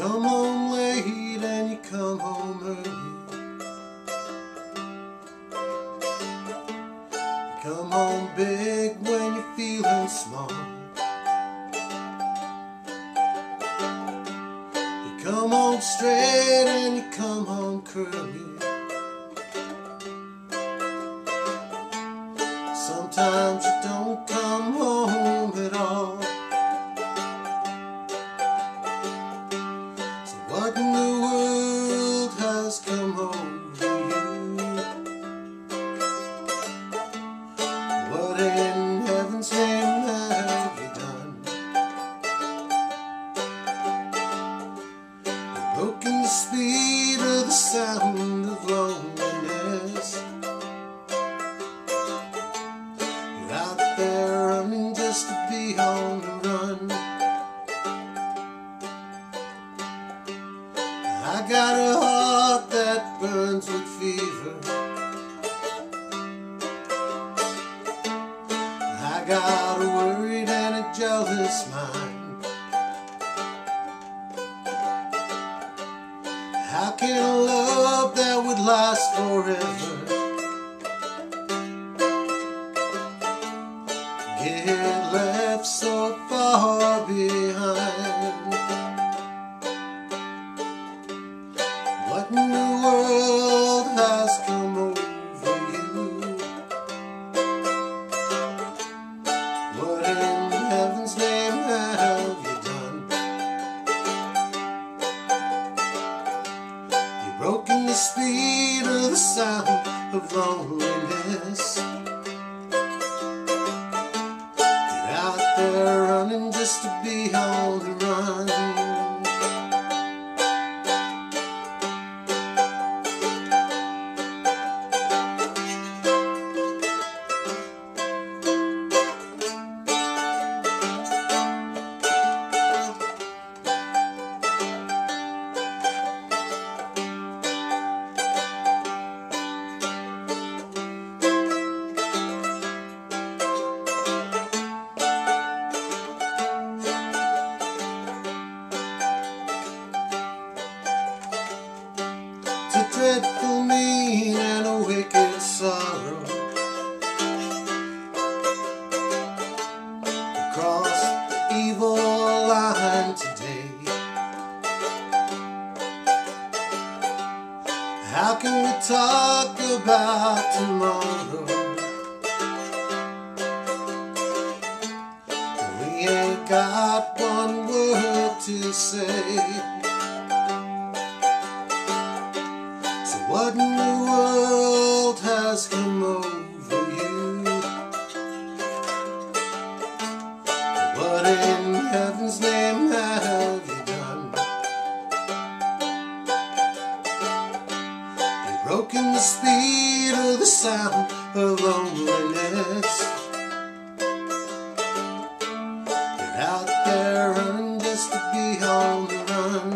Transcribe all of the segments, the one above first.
come home late and you come home early. You come home big when you're feeling small. You come home straight and you come home curly. Sometimes you don't come home at all. So what in the world has come over you? What in heaven's name have you done? You've broken the speed of the sound of loneliness. Out there running just to be on the run. I got a heart that burns with fever. I got a worried and a jealous mind. How can a love that would last forever get left so far behind? What in the world has come over you? What in heaven's name have you done? You've broken the speed of the sound of loneliness. They're running just to be on the run. A dreadful, mean, and a wicked sorrow across the evil line today. How can we talk about tomorrow? We ain't got one word to say. What in the world has come over you? What in heaven's name have you done? You've broken the speed of the sound of loneliness. You're out there running just to be on the run.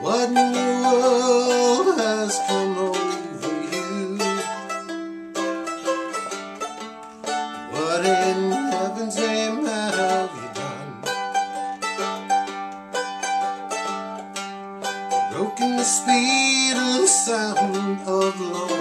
What in the world has come over you? What in heaven's name have you done? You've broken the speed of the sound of loneliness.